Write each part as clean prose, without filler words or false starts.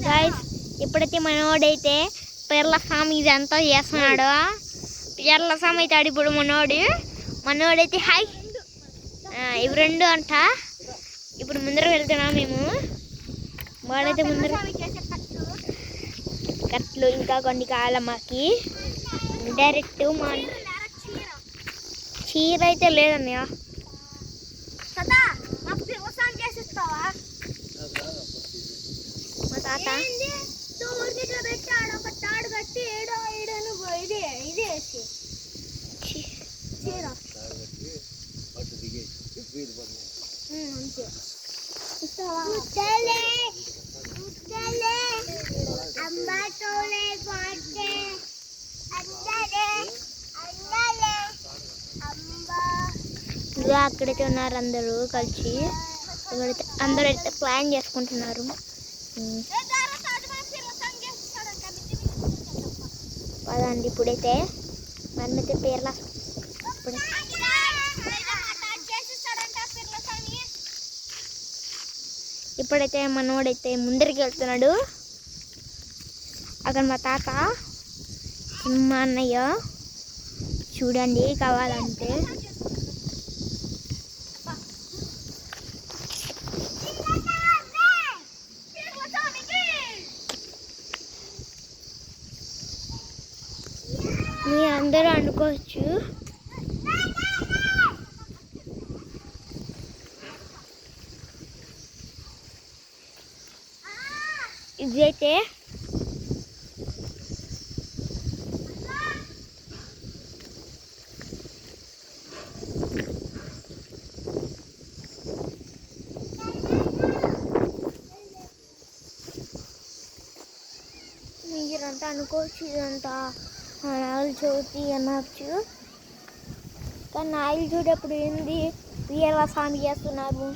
Guys ఇప్పుడైతే మనోడైతే పేర్ల స్వామి ఇదంతా చేస్తున్నాడు. పేర్ల స్వామి అవుతాడు ఇప్పుడు మనోడైతే హాయ్ ఇవి రెండు అంట. ఇప్పుడు ముందర వెళ్తున్నాం మేము. వాడైతే ముందర కట్లు ఇంకా కొన్ని కాలమ్మకి డైరెక్ట్ మా చీర అయితే లేదన్నయ్య. మా తాత అక్కడైతే ఉన్నారు అందరూ కలిసి. అందరూ అయితే ప్లాన్ చేసుకుంటున్నారు. పదండి ఇప్పుడైతే మనమైతే పేర్ల ఇప్పుడైతే మనోడైతే ముందరికి వెళ్తున్నాడు. అక్కడ మా తాత మా అన్నయ్య చూడండి కావాలంటే. మీ అందరూ అనుకోవచ్చు ఇదైతే మీరంతా అనుకోవచ్చు ఇదంతా నాగుల చవితి అనొచ్చు. కానీ నాగుల చవితి అప్పుడు ఏంది వీళ్ళ స్వామి చేస్తున్నారు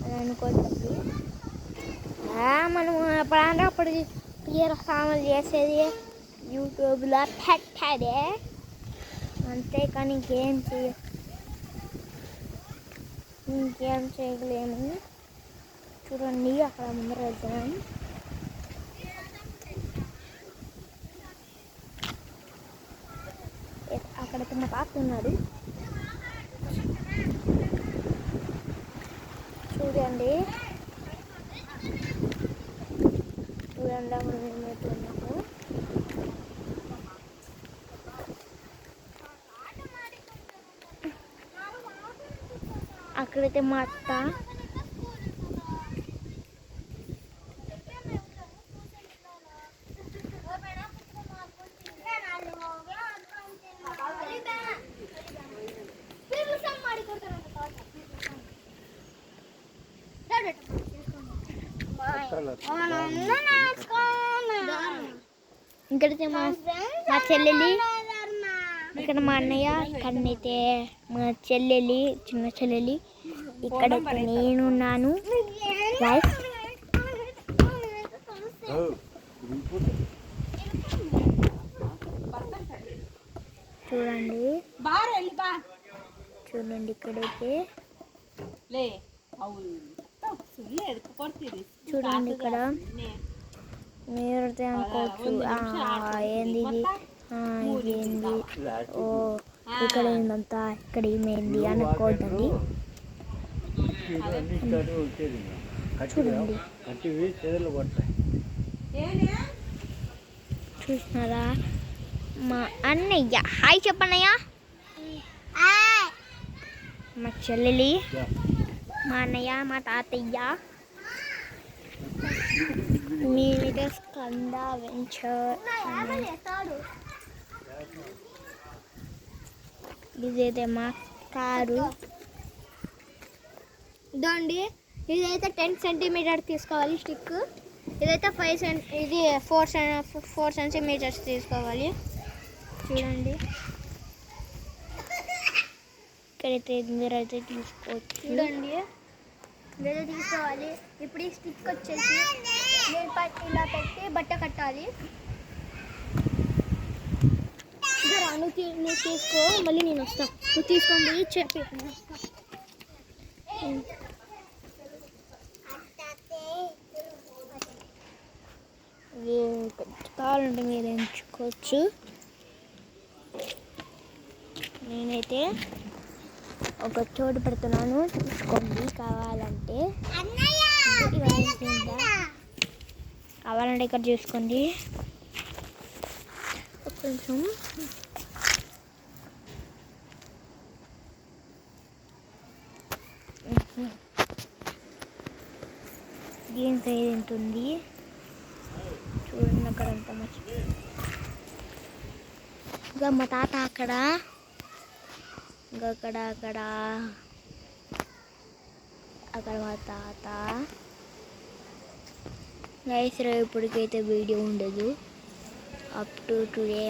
అని అనుకోవచ్చు. మనం ఎప్పుడంటే అప్పుడు వీళ్ళ స్వాములు చేసేది యూట్యూబ్లో పెట్టదే అంతేకాని ఇంకేం చేయలేము. చూడండి అక్కడ ముందర వెళ్తున్నాం. అక్కడ చిన్న పాప ఉన్నాడు చూడండి. అప్పుడు మేమేస్తున్నాము. అక్కడైతే మా అత్త ఇక్కడైతే మా చెల్లెలి, ఇక్కడ మా అన్నయ్య, ఇక్కడనైతే మా చెల్లెలి చిన్న చెల్లెలి, ఇక్కడైతే నేనున్నాను. చూడండి ఇక్కడైతే చూడండి ఇక్కడ మీరు అనుకోవచ్చు ఏంది ఇది ఏంది ఓ ఇక్కడ ఏందంతా ఇక్కడ ఏమైంది అనుకోవద్దండి. చూడండి చూసినారా మా అన్నయ్య హాయ్ చెప్పన్నయ్య. మా చెల్లెలి, మా అన్నయ్య, మా తాతయ్య, మీద స్కంద వెంచర్. ఇదైతే మా కారు. ఇదండి ఇదైతే 10 సెంటీమీటర్ తీసుకోవాలి స్టిక్. ఇదైతే 4 సెంటీమీటర్స్ తీసుకోవాలి. చూడండి ఇక్కడైతే మీరైతే తీసుకోవచ్చు. చూడండి ఇదైతే తీసుకోవాలి. ఇప్పుడు ఈ స్టిక్ వచ్చేసి ఇలా పెట్టి బట్ట కట్టాలి. నువ్వు తీసుకో మళ్ళీ నేను వస్తాను. నువ్వు తీసుకొని చెప్పి కావాలంటే మీరు ఎంచుకోవచ్చు. నేనైతే ఒక చోటు పెడుతున్నాను, చూసుకోండి. కావాలంటే ఇక్కడ చూసుకోండి. కొంచెం దీని సైజ్ ఎంత ఉంది చూడండి. అక్కడ అంత మంచి ఇంకా మా తాత అక్కడ, ఇంకా అక్కడ మా తాత. గైస్ ఇప్పటికైతే వీడియో ఉండదు అప్ టు టుడే.